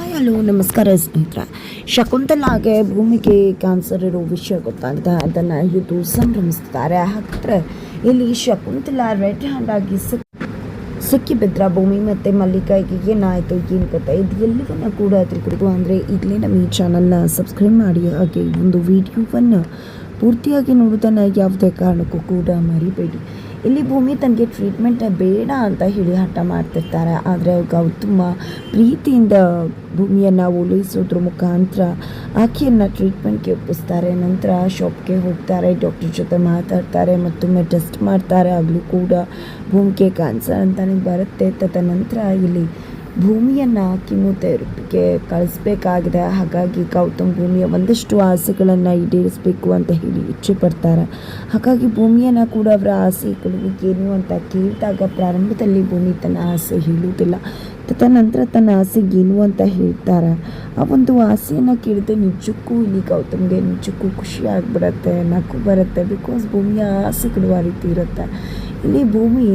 Hi hello ನಮಸ್ಕಾರ ಸ್ನೇಹಿತರೆ. ಶಕುಂತಲಾಗೆ ಭೂಮಿಗೆ ಕ್ಯಾನ್ಸರ್ ಇರೋ ವಿಷಯ ಗೊತ್ತಾಗಿದೆ. ಅದನ್ನು ಇದು ಸಂಭ್ರಮಿಸ್ತಾರೆ. ಹಾಗಾದರೆ ಇಲ್ಲಿ ಶಕುಂತಲಾ ರೆಡ್ ಹ್ಯಾಂಡ್ ಆಗಿ ಸಿಕ್ಕಿಬಿದ್ರ ಭೂಮಿ ಮತ್ತು ಮಲ್ಲಿಕಾಯಿಗೆ ಏನಾಯಿತು ಏನು ಕತೆ ಇದು ಎಲ್ಲವನ್ನ ಕೂಡ ತಿಳ್ಕೊಬೇಕು ಅಂದರೆ ಈಗಲೇ ನಮ್ಮ ಈ ಚಾನಲ್ನ ಸಬ್ಸ್ಕ್ರೈಬ್ ಮಾಡಿ, ಹಾಗೆ ಒಂದು ವಿಡಿಯೋವನ್ನು ಪೂರ್ತಿಯಾಗಿ ನೋಡೋದನ್ನು ಯಾವುದೇ ಕಾರಣಕ್ಕೂ ಕೂಡ ಮರಿಬೇಡಿ. ಇಲ್ಲಿ ಭೂಮಿ ತನಗೆ ಟ್ರೀಟ್ಮೆಂಟ್ ಬೇಡ ಅಂತ ಹೇಳಿ ಹಠ ಮಾಡ್ತಿರ್ತಾರೆ. ಆದರೆ ಗೌತಮ ಪ್ರೀತಿಯಿಂದ ಭೂಮಿಯನ್ನು ಓಲೈಸೋದ್ರ ಮುಖಾಂತರ ಆಕೆಯನ್ನು ಟ್ರೀಟ್ಮೆಂಟ್ಗೆ ಒಪ್ಪಿಸ್ತಾರೆ. ನಂತರ ಶಾಪ್ಗೆ ಹೋಗ್ತಾರೆ, ಡಾಕ್ಟರ್ ಜೊತೆ ಮಾತಾಡ್ತಾರೆ, ಮತ್ತೊಮ್ಮೆ ಟೆಸ್ಟ್ ಮಾಡ್ತಾರೆ. ಆಗಲೂ ಕೂಡ ಭೂಮಿಗೆ ಕ್ಯಾನ್ಸರ್ ಅಂತಲೇ ಬರುತ್ತೆ. ತದನಂತರ ಇಲ್ಲಿ ಭೂಮಿಯನ್ನು ಕಿಮೋಥೆರಪಿಗೆ ಕಳಿಸ್ಬೇಕಾಗಿದೆ. ಹಾಗಾಗಿ ಗೌತಮ್ ಭೂಮಿಯ ಒಂದಷ್ಟು ಆಸೆಗಳನ್ನು ಈಡೇರಿಸಬೇಕು ಅಂತ ಹೇಳಿ ಇಚ್ಛೆ ಪಡ್ತಾರೆ. ಹಾಗಾಗಿ ಭೂಮಿಯನ್ನು ಕೂಡ ಅವರ ಆಸೆಗಳು ಏನು ಅಂತ ಕೇಳಿದಾಗ ಪ್ರಾರಂಭದಲ್ಲಿ ಭೂಮಿ ತನ್ನ ಆಸೆ ಹೇಳುವುದಿಲ್ಲ. ತದನಂತರ ತನ್ನ ಆಸೆ ಏನು ಅಂತ ಹೇಳ್ತಾರೆ. ಆ ಒಂದು ಆಸೆಯನ್ನು ಕೇಳಿದ್ರೆ ನಿಜಕ್ಕೂ ಇಲ್ಲಿ ಗೌತಮ್ಗೆ ನಿಜಕ್ಕೂ ಖುಷಿ ಆಗಿಬಿಡತ್ತೆ, ನಗು ಬರುತ್ತೆ. ಬಿಕಾಸ್ ಭೂಮಿಯ ಆಸೆಗಳು ಆ ರೀತಿ ಇರುತ್ತೆ. ಇಲ್ಲಿ ಭೂಮಿ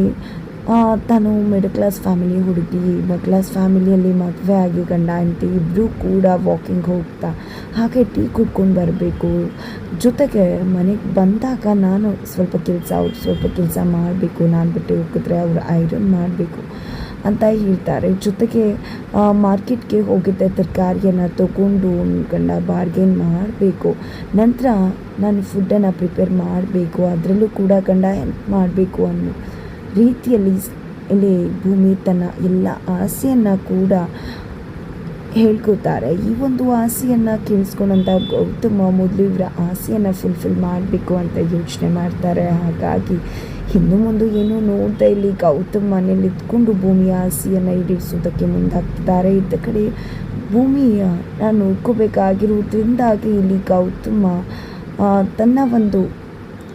ತಾನು ಮಿಡಲ್ ಕ್ಲಾಸ್ ಫ್ಯಾಮಿಲಿ ಹುಡುಗಿ, ಮಿಡಲ್ ಕ್ಲಾಸ್ ಫ್ಯಾಮಿಲಿಯಲ್ಲಿ ಮದುವೆ ಆಗಿ ಗಂಡ ಹೆಂಡತಿ ಇಬ್ಬರೂ ಕೂಡ ವಾಕಿಂಗ್ ಹೋಗ್ತಾ ಹಾಗೆ ಟೀ ಕುಡ್ಕೊಂಡು ಬರಬೇಕು. ಜೊತೆಗೆ ಮನೆಗೆ ಬಂದಾಗ ನಾನು ಸ್ವಲ್ಪ ಕೆಲಸ, ಅವ್ರು ಸ್ವಲ್ಪ ಕೆಲಸ ಮಾಡಬೇಕು, ನಾನು ಬಟ್ಟೆ ಹೋಗಿದ್ರೆ ಅವ್ರು ಐರನ್ ಮಾಡಬೇಕು ಅಂತ ಹೇಳ್ತಾರೆ. ಜೊತೆಗೆ ಮಾರ್ಕೆಟ್ಗೆ ಹೋಗಿದ್ದೆ, ತರಕಾರಿಯನ್ನು ತೊಗೊಂಡು ಗಂಡ ಬಾರ್ಗೇನ್ ಮಾಡಬೇಕು. ನಂತರ ನಾನು ಫುಡ್ಡನ್ನು ಪ್ರಿಪೇರ್ ಮಾಡಬೇಕು, ಅದರಲ್ಲೂ ಕೂಡ ಗಂಡ ಹೆಲ್ಪ್ ಮಾಡಬೇಕು ಅನ್ನೋ ರೀತಿಯಲ್ಲಿ ಇಲ್ಲಿ ಭೂಮಿ ತನ್ನ ಎಲ್ಲ ಆಸೆಯನ್ನು ಕೂಡ ಹೇಳ್ಕೊತಾರೆ. ಈ ಒಂದು ಆಸೆಯನ್ನು ಕೇಳಿಸ್ಕೊಂಡಂಥ ಗೌತಮ ಮೊದಲು ಇವರ ಆಸೆಯನ್ನು ಫುಲ್ಫಿಲ್ ಮಾಡಬೇಕು ಅಂತ ಯೋಚನೆ ಮಾಡ್ತಾರೆ. ಹಾಗಾಗಿ ಹಿಂದೆ ಮುಂದೆ ಏನೂ ನೋಡ್ತಾ ಇಲ್ಲಿ ಗೌತಮ್ ಮನೇಲಿ ಇದ್ಕೊಂಡು ಭೂಮಿಯ ಆಸೆಯನ್ನು ಈಡೇರಿಸೋದಕ್ಕೆ ಮುಂದಾಗ್ತಿದ್ದಾರೆ. ಇದ್ದ ಕಡೆ ಭೂಮಿಯ ನಾನು ನೋಡ್ಕೋಬೇಕಾಗಿರುವುದರಿಂದಾಗಿ ಇಲ್ಲಿ ಗೌತಮ ತನ್ನ ಒಂದು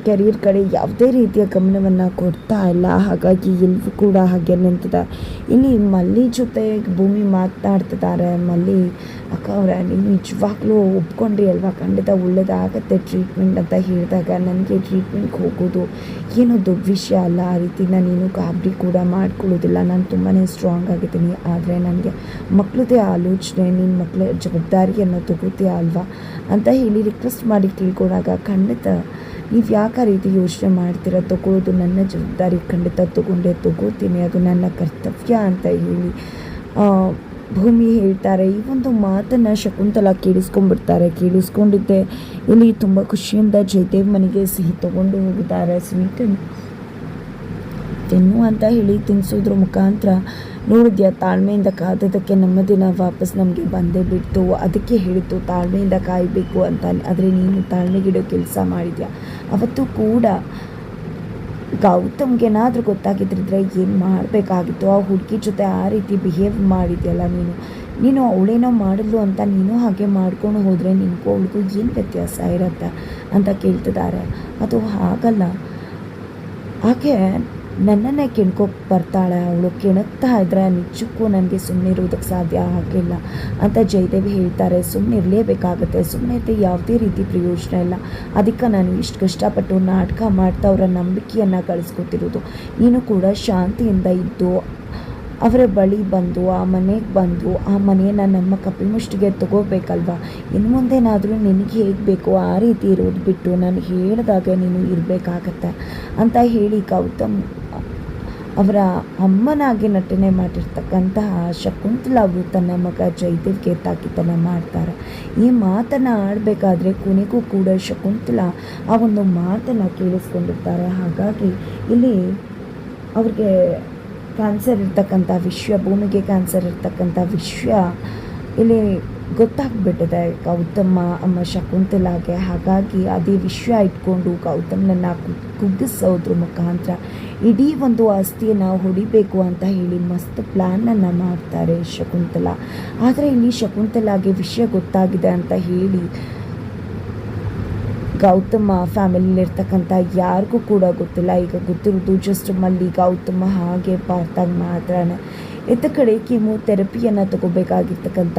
ಕೆರಿಯರ್ ಕಡೆ ಯಾವುದೇ ರೀತಿಯ ಗಮನವನ್ನು ಕೊಡ್ತಾ ಇಲ್ಲ. ಹಾಗಾಗಿ ಎಲ್ಲವೂ ಕೂಡ ಹಾಗೆ ನಿಂತಿದೆ. ಇಲ್ಲಿ ಮಲ್ಲಿ ಜೊತೆ ಭೂಮಿ ಮಾತನಾಡ್ತಿದ್ದಾರೆ. ಮಲ್ಲಿ ಅಕ್ಕ ಅವರ ನೀವು ನಿಜವಾಗ್ಲೂ ಒಪ್ಕೊಂಡ್ರಿ ಅಲ್ವಾ, ಖಂಡಿತ ಒಳ್ಳೆಯದಾಗತ್ತೆ ಟ್ರೀಟ್ಮೆಂಟ್ ಅಂತ ಹೇಳಿದಾಗ ನನಗೆ ಟ್ರೀಟ್ಮೆಂಟ್ಗೆ ಹೋಗೋದು ಏನೋ ದೊಡ್ಡ ವಿಷಯ ಅಲ್ಲ. ಆ ರೀತಿನ ನೀನು ಗಾಬರಿ ಕೂಡ ಮಾಡ್ಕೊಳ್ಳೋದಿಲ್ಲ. ನಾನು ತುಂಬಾ ಸ್ಟ್ರಾಂಗ್ ಆಗಿದ್ದೀನಿ. ಆದರೆ ನನಗೆ ಮಕ್ಕಳದೇ ಆಲೋಚನೆ, ನಿನ್ನ ಮಕ್ಕಳ ಜವಾಬ್ದಾರಿಯನ್ನು ತಗೋತೀಯ ಅಲ್ವಾ ಅಂತ ಹೇಳಿ ರಿಕ್ವೆಸ್ಟ್ ಮಾಡಿ ಕೇಳ್ಕೊಂಡಾಗ, ಖಂಡಿತ ನೀವು ಯಾಕೆ ಆ ರೀತಿ ಯೋಚನೆ ಮಾಡ್ತೀರಾ, ತಗೊಳ್ಳೋದು ನನ್ನ ಜವಾಬ್ದಾರಿ, ಖಂಡಿತ ತಗೋತೀನಿ, ಅದು ನನ್ನ ಕರ್ತವ್ಯ ಅಂತ ಹೇಳಿ ಭೂಮಿ ಹೇಳ್ತಾರೆ. ಈ ಒಂದು ಮಾತನ್ನು ಶಕುಂತಲಾ ಕೇಳಿಸ್ಕೊಂಡಿದ್ದೆ ಇಲ್ಲಿ ತುಂಬ ಖುಷಿಯಿಂದ ಜಯದೇವ್ ಮನೆಗೆ ಸಿಹಿ ತೊಗೊಂಡು ಹೋಗಿದ್ದಾರೆ. ಸ್ವೀಟನ್ನು ತಿನ್ನು ಅಂತ ಹೇಳಿ ತಿನ್ನಿಸೋದ್ರ ಮುಖಾಂತರ ನೋಡಿದ್ಯಾ, ತಾಳ್ಮೆಯಿಂದ ಕಾದದಕ್ಕೆ ನಮ್ಮ ದಿನ ವಾಪಸ್ ನಮಗೆ ಬಂದೇ ಬಿಡ್ತು. ಅದಕ್ಕೆ ಹೇಳಿತು ತಾಳ್ಮೆಯಿಂದ ಕಾಯಬೇಕು ಅಂತ. ಆದರೆ ನೀನು ತಾಳ್ಮೆಗಿಡೋ ಕೆಲಸ ಮಾಡಿದ್ಯಾ. ಅವತ್ತು ಕೂಡ ಗೌತಮ್ಗೇನಾದರೂ ಗೊತ್ತಾಗಿದ್ದಿದ್ರೆ ಏನು ಮಾಡಬೇಕಾಗಿತ್ತು. ಆ ಹುಡುಗಿ ಜೊತೆ ಆ ರೀತಿ ಬಿಹೇವ್ ಮಾಡಿದ್ಯಲ್ಲ ನೀನು ಅವಳೇನೋ ಮಾಡಿದ್ಲು ಅಂತ ನೀನು ಹಾಗೆ ಮಾಡ್ಕೊಂಡು ಹೋದರೆ ನಿನಗೂ ಅವಳಿಗೂ ಏನು ವ್ಯತ್ಯಾಸ ಇರುತ್ತೆ ಅಂತ ಕೇಳ್ತಿದ್ದಾರೆ. ಅದು ಹಾಗಲ್ಲ, ಆಕೆ ನನ್ನನ್ನೇ ಕೆಣ್ಕೋಕ್ಕೆ ಬರ್ತಾಳೆ. ಅವಳು ಕೆಣಕ್ತಾ ಇದ್ದರೆ ನಿಜಕ್ಕೂ ನನಗೆ ಸುಮ್ಮನೆ ಇರೋದಕ್ಕೆ ಸಾಧ್ಯ ಆಗಿಲ್ಲ ಅಂತ ಜಯದೇವಿ ಹೇಳ್ತಾರೆ. ಸುಮ್ಮನೆ ಇರಲೇಬೇಕಾಗತ್ತೆ, ಸುಮ್ಮನೆ ಇದ್ದರೆ ಯಾವುದೇ ರೀತಿ ಪ್ರಯೋಜನ ಇಲ್ಲ. ಅದಕ್ಕೆ ನಾನು ಇಷ್ಟು ಕಷ್ಟಪಟ್ಟು ನಾಟಕ ಮಾಡ್ತಾ ಅವರ ನಂಬಿಕೆಯನ್ನು ಗಳಿಸ್ಕೊತಿರೋದು. ನೀನು ಕೂಡ ಶಾಂತಿಯಿಂದ ಇದ್ದು ಅವರ ಬಳಿ ಬಂದು ಆ ಮನೆಗೆ ಬಂದು ಆ ಮನೆಯನ್ನು ನಮ್ಮ ಕಪಿಮುಷ್ಟಿಗೆ ತಗೋಬೇಕಲ್ವ. ಇನ್ನು ಮುಂದೇನಾದರೂ ನಿನಗೆ ಹೇಗೆ ಬೇಕೋ ಆ ರೀತಿ ಇರೋದು ಬಿಟ್ಟು ನಾನು ಹೇಳಿದಾಗ ನೀನು ಇರಬೇಕಾಗತ್ತೆ ಅಂತ ಹೇಳಿ ಗೌತಮ್ ಅವರ ಅಮ್ಮನಾಗಿ ನಟನೆ ಮಾಡಿರ್ತಕ್ಕಂತಹ ಶಕುಂತಲಾವು ತನ್ನ ಮಗ ಜಯದೇವ್ಗೆ ತಾಕೀತನ್ನು ಮಾಡ್ತಾರೆ. ಈ ಮಾತನ್ನು ಆಡಬೇಕಾದ್ರೆ ಕೊನೆಗೂ ಕೂಡ ಶಕುಂತಲಾ ಆ ಒಂದು ಮಾತನ್ನು ಕೇಳಿಸ್ಕೊಂಡಿರ್ತಾರೆ. ಹಾಗಾಗಿ ಇಲ್ಲಿ ಅವ್ರಿಗೆ ಕ್ಯಾನ್ಸರ್ ಇರ್ತಕ್ಕಂಥ ವಿಷಯ, ಭೂಮಿಗೆ ಕ್ಯಾನ್ಸರ್ ಇರ್ತಕ್ಕಂಥ ವಿಷಯ ಇಲ್ಲಿ ಗೊತ್ತಾಗ್ಬಿಟ್ಟಿದೆ ಗೌತಮ ಅಮ್ಮ ಶಕುಂತಲಾಗೆ. ಹಾಗಾಗಿ ಅದೇ ವಿಷಯ ಇಟ್ಕೊಂಡು ಗೌತಮ್ನನ್ನು ಕುಗ್ಗಿಸೋದ್ರ ಮುಖಾಂತರ ಇಡೀ ಒಂದು ಆಸ್ತಿಯನ್ನು ಹೊಡಿಬೇಕು ಅಂತ ಹೇಳಿ ಮಸ್ತ್ ಪ್ಲ್ಯಾನನ್ನು ಮಾಡ್ತಾರೆ ಶಕುಂತಲಾ. ಆದರೆ ಇಲ್ಲಿ ಶಕುಂತಲಾಗೆ ವಿಷಯ ಗೊತ್ತಾಗಿದೆ ಅಂತ ಹೇಳಿ ಗೌತಮ ಫ್ಯಾಮಿಲಿಲಿರ್ತಕ್ಕಂಥ ಯಾರಿಗೂ ಕೂಡ ಗೊತ್ತಿಲ್ಲ. ಈಗ ಗೊತ್ತಿರೋದು ಜಸ್ಟ್ ಮಲ್ಲಿ, ಗೌತಮ ಹಾಗೆ ಪಾರ್ಥಾಗಿ ಮಾತ್ರ. ಇತ್ತ ಕಡೆ ಕೀಮೋಥೆರಪಿಯನ್ನು ತಗೋಬೇಕಾಗಿರ್ತಕ್ಕಂಥ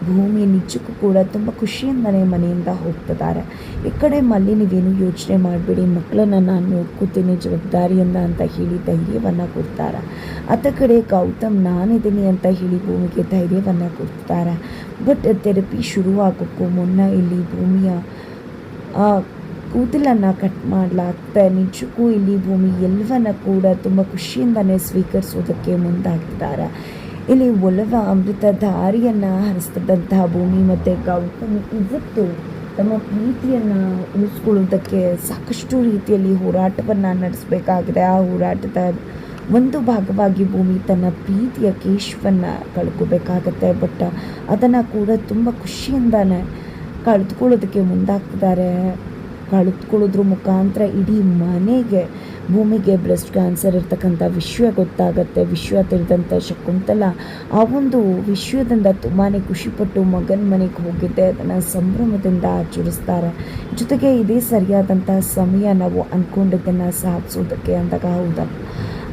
ಭೂಮಿ ನಿಜಕ್ಕೂ ಕೂಡ ತುಂಬ ಖುಷಿಯಿಂದನೇ ಮನೆಯಿಂದ ಹೋಗ್ತಿದ್ದಾರೆ. ಈ ಕಡೆ ಮಲ್ಲಿ ನೀವೇನು ಯೋಚನೆ ಮಾಡಬೇಡಿ, ಮಕ್ಕಳನ್ನು ನಾನು ನೋಡ್ಕೋತೀನಿ ಜವಾಬ್ದಾರಿಯಿಂದ ಅಂತ ಹೇಳಿ ಧೈರ್ಯವನ್ನು ಕೊಡ್ತಾರೆ. ಅತ್ತ ಕಡೆ ಗೌತಮ್ ನಾನಿದ್ದೀನಿ ಅಂತ ಹೇಳಿ ಭೂಮಿಗೆ ಧೈರ್ಯವನ್ನು ಕೊಡ್ತಾರೆ. ಬಟ್ ಥೆರಪಿ ಶುರುವಾಗೋಕ್ಕೂ ಮುನ್ನ ಇಲ್ಲಿ ಭೂಮಿಯ ಕೂದಲನ್ನು ಕಟ್ ಮಾಡಲಾಗ್ತದೆ. ನಿಜಕ್ಕೂ ಇಲ್ಲಿ ಭೂಮಿ ಎಲ್ಲವನ್ನ ಕೂಡ ತುಂಬ ಖುಷಿಯಿಂದನೇ ಸ್ವೀಕರಿಸೋದಕ್ಕೆ ಮುಂದಾಗ್ತಿದ್ದಾರೆ. ಇಲ್ಲಿ ಒಲವ ಅಮೃತ ದಾರಿಯನ್ನು ಹರಿಸ್ತಿದ್ದಂತಹ ಭೂಮಿ ಮತ್ತು ಗೌತಮ್ ಇವತ್ತು ತಮ್ಮ ಪ್ರೀತಿಯನ್ನು ಉಳಿಸ್ಕೊಳ್ಳೋದಕ್ಕೆ ಸಾಕಷ್ಟು ರೀತಿಯಲ್ಲಿ ಹೋರಾಟವನ್ನು ನಡೆಸಬೇಕಾಗಿದೆ. ಆ ಹೋರಾಟದ ಒಂದು ಭಾಗವಾಗಿ ಭೂಮಿ ತನ್ನ ಪ್ರೀತಿಯ ಕೇಶವನ್ನು ಕಳ್ಕೋಬೇಕಾಗತ್ತೆ. ಬಟ್ ಅದನ್ನು ಕೂಡ ತುಂಬ ಖುಷಿಯಿಂದನೇ ಕಳೆದುಕೊಳ್ಳೋದಕ್ಕೆ ಮುಂದಾಗ್ತಿದ್ದಾರೆ. ಕಳೆದುಕೊಳ್ಳೋದ್ರ ಮುಖಾಂತರ ಇಡೀ ಮನೆಗೆ ಭೂಮಿಗೆ ಬ್ರೆಸ್ಟ್ ಕ್ಯಾನ್ಸರ್ ಇರ್ತಕ್ಕಂಥ ವಿಷಯ ಗೊತ್ತಾಗತ್ತೆ. ವಿಷಯ ತಿಳಿದಂಥ ಶಕುಂತಲಾ ಆ ಒಂದು ವಿಷಯದಿಂದ ತುಂಬಾ ಖುಷಿಪಟ್ಟು ಮಗನ ಮನೆಗೆ ಹೋಗಿದ್ದೆ ಅದನ್ನು ಸಂಭ್ರಮದಿಂದ ಆಚರಿಸ್ತಾರೆ. ಜೊತೆಗೆ ಇದೇ ಸರಿಯಾದಂಥ ಸಮಯ ನಾವು ಅಂದ್ಕೊಂಡಿದ್ದನ್ನು ಸಾಧಿಸೋದಕ್ಕೆ ಅಂದಾಗ ಹೌದಾ,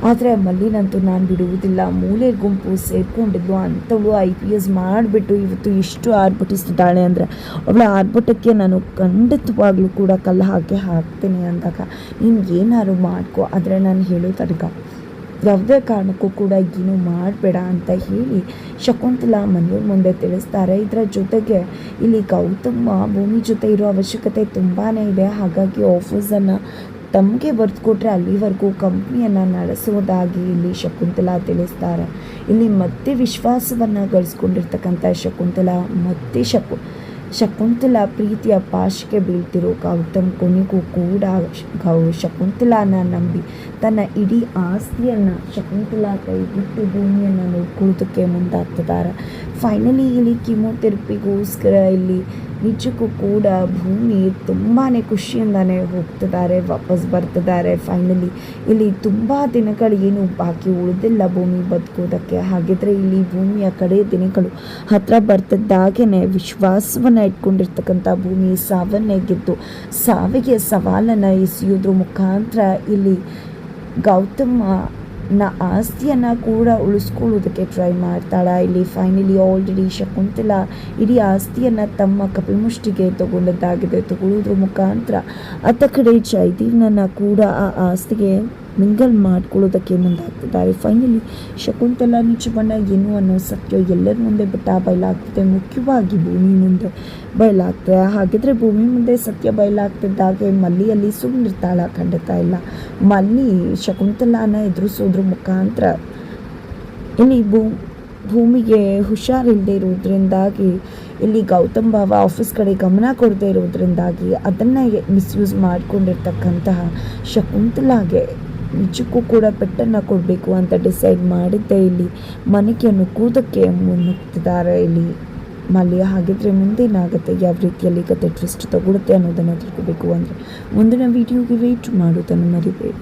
ಆದರೆ ಮಲ್ಲಿನಂತೂ ನಾನು ಬಿಡುವುದಿಲ್ಲ, ಮೂಲೆ ಗುಂಪು ಸೇರಿಕೊಂಡಿದ್ಲು ಅಂಥವಳು IPS ಮಾಡಿಬಿಟ್ಟು ಇವತ್ತು ಎಷ್ಟು ಆರ್ಭಟಿಸ್ತಿದ್ದಾಳೆ ಅಂದರೆ ಅವಳ ಆರ್ಭಟಕ್ಕೆ ನಾನು ಖಂಡಿತವಾಗ್ಲೂ ಕೂಡ ಕಲ್ಲು ಹಾಕ್ತೀನಿ ಅಂದಾಗ ನೀನು ಏನಾದ್ರು ಮಾಡ್ಕೊ, ಆದರೆ ನಾನು ಹೇಳೋದರ್ಗ ಯಾವುದೇ ಕಾರಣಕ್ಕೂ ಕೂಡ ಏನು ಮಾಡಬೇಡ ಅಂತ ಹೇಳಿ ಶಕುಂತಲಾ ಮನೆಯವ್ರ ಮುಂದೆ ತಿಳಿಸ್ತಾರೆ. ಇದರ ಜೊತೆಗೆ ಇಲ್ಲಿ ಗೌತಮ್ಮ ಭೂಮಿ ಜೊತೆ ಇರೋ ಅವಶ್ಯಕತೆ ತುಂಬಾ ಇದೆ. ಹಾಗಾಗಿ ಆಫೀಸನ್ನು ತಮಗೆ ಬರೆದು ಕೊಟ್ಟರೆ ಅಲ್ಲಿವರೆಗೂ ಕಂಪ್ನಿಯನ್ನು ನಡೆಸೋದಾಗಿ ಇಲ್ಲಿ ಶಕುಂತಲಾ ತಿಳಿಸ್ತಾರೆ. ಇಲ್ಲಿ ಮತ್ತೆ ವಿಶ್ವಾಸವನ್ನು ಗಳಿಸ್ಕೊಂಡಿರ್ತಕ್ಕಂಥ ಶಕುಂತಲಾ ಮತ್ತೆ ಶಕುಂತಲಾ ಪ್ರೀತಿಯ ಪಾಶಕ್ಕೆ ಬೀಳ್ತಿರೋ ಗೌತಮ್ ಕೊನೆಗೂ ಕೂಡ ಶಕುಂತಲಾನ ನಂಬಿ ತನ್ನ ಇಡೀ ಆಸ್ತಿಯನ್ನು ಶಕುಂತಲಾ ಕೈ ಬಿಟ್ಟು ಭೂಮಿಯನ್ನು ನೋಡ್ಕೊಳ್ಳೋದಕ್ಕೆ ಮುಂದಾಗ್ತಿದ್ದಾರೆ. ಫೈನಲಿ ಇಲ್ಲಿ ಕೀಮೋಥೆರಪಿಗೋಸ್ಕರ ಇಲ್ಲಿ ನಿಜಕ್ಕೂ ಕೂಡ ಭೂಮಿ ತುಂಬಾ ಖುಷಿಯಿಂದನೇ ಹೋಗ್ತಿದ್ದಾರೆ, ವಾಪಸ್ ಬರ್ತಿದ್ದಾರೆ. ಫೈನಲಿ ಇಲ್ಲಿ ತುಂಬ ದಿನಗಳು ಏನು ಬಾಕಿ ಉಳಿದಿಲ್ಲ ಭೂಮಿ ಬದುಕೋದಕ್ಕೆ. ಹಾಗಿದ್ರೆ ಇಲ್ಲಿ ಭೂಮಿಯ ಕಡೆ ದಿನಗಳು ಹತ್ತಿರ ಬರ್ತಿದ್ದಾಗೇ ವಿಶ್ವಾಸವನ್ನು ಇಟ್ಕೊಂಡಿರ್ತಕ್ಕಂಥ ಭೂಮಿ ಸಾವನ್ನೇ ಗೆದ್ದು ಸಾವಿಗೆ ಸವಾಲನ್ನು ಎಸೆಯೋದ್ರ ಮುಖಾಂತರ ಇಲ್ಲಿ ಗೌತಮನ ಆಸ್ತಿಯನ್ನು ಕೂಡ ಉಳಿಸ್ಕೊಳ್ಳೋದಕ್ಕೆ ಟ್ರೈ ಮಾಡ್ತಾಳೆ. ಇಲ್ಲಿ ಫೈನಲಿ ಆಲ್ರೆಡಿ ಶಕುಂತಲಾ ಇಡೀ ಆಸ್ತಿಯನ್ನು ತಮ್ಮ ಕಪಿಮುಷ್ಟಿಗೆ ತಗೊಳ್ಳೋದ್ರ ಮುಖಾಂತರ ಅತ್ತ ಕಡೆ ಜಯದೇವ್ನನ್ನು ಕೂಡ ಆ ಆಸ್ತಿಗೆ ಮಿಂಗಲ್ ಮಾಡ್ಕೊಳ್ಳೋದಕ್ಕೆ ಮುಂದಾಗ್ತಿದ್ದಾರೆ. ಫೈನಲಿ ಶಕುಂತಲಾ ನಿಜ ಬಣ್ಣ ಏನು ಅನ್ನೋ ಸತ್ಯ ಎಲ್ಲರ ಮುಂದೆ ಬಯಲಾಗ್ತದೆ, ಮುಖ್ಯವಾಗಿ ಭೂಮಿ ಮುಂದೆ ಬಯಲಾಗ್ತದೆ. ಹಾಗಿದ್ರೆ ಭೂಮಿ ಮುಂದೆ ಸತ್ಯ ಬಯಲಾಗ್ತಿದ್ದಾಗೆ ಮಲ್ಲಿಯಲ್ಲಿ ಸುಮ್ಮನಿರ್ತಾಳ? ಖಂಡಿತ ಇಲ್ಲ. ಮಲ್ಲಿ ಶಕುಂತಲಾನ ಎದುರಿಸೋದ್ರ ಮುಖಾಂತರ ಇಲ್ಲಿ ಭೂಮಿಗೆ ಹುಷಾರಿಲ್ಲದೆ ಇರೋದ್ರಿಂದಾಗಿ ಇಲ್ಲಿ ಗೌತಮ್ ಬಾವ ಆಫೀಸ್ ಕಡೆ ಗಮನ ಕೊಡದೇ ಇರೋದ್ರಿಂದಾಗಿ ಅದನ್ನು ಮಿಸ್ಯೂಸ್ ಮಾಡಿಕೊಂಡಿರ್ತಕ್ಕಂತಹ ಶಕುಂತಲಾಗೆ ನಿಜಕ್ಕೂ ಕೂಡ ಪೆಟ್ಟನ್ನು ಕೊಡಬೇಕು ಅಂತ ಡಿಸೈಡ್ ಮಾಡಿದ್ದೆ ಇಲ್ಲಿ ಮನೆಗೆ ನುಗ್ಗೋದಕ್ಕೆ ಮುನ್ನುಗ್ತಿದ್ದಾರೆ ಇಲ್ಲಿ ಮಲ್ಯ. ಹಾಗಿದ್ರೆ ಮುಂದೇನಾಗುತ್ತೆ, ಯಾವ ರೀತಿಯಲ್ಲಿ ಕತೆ ಟ್ವಿಸ್ಟ್ ತಗೊಳುತ್ತೆ ಅನ್ನೋದನ್ನು ತಿಳ್ಕೋಬೇಕು ಅಂದರೆ ಮುಂದಿನ ವಿಡಿಯೋಗೆ ವೇಟ್ ಮಾಡೋದನ್ನು ಮರಿಬೇಡಿ.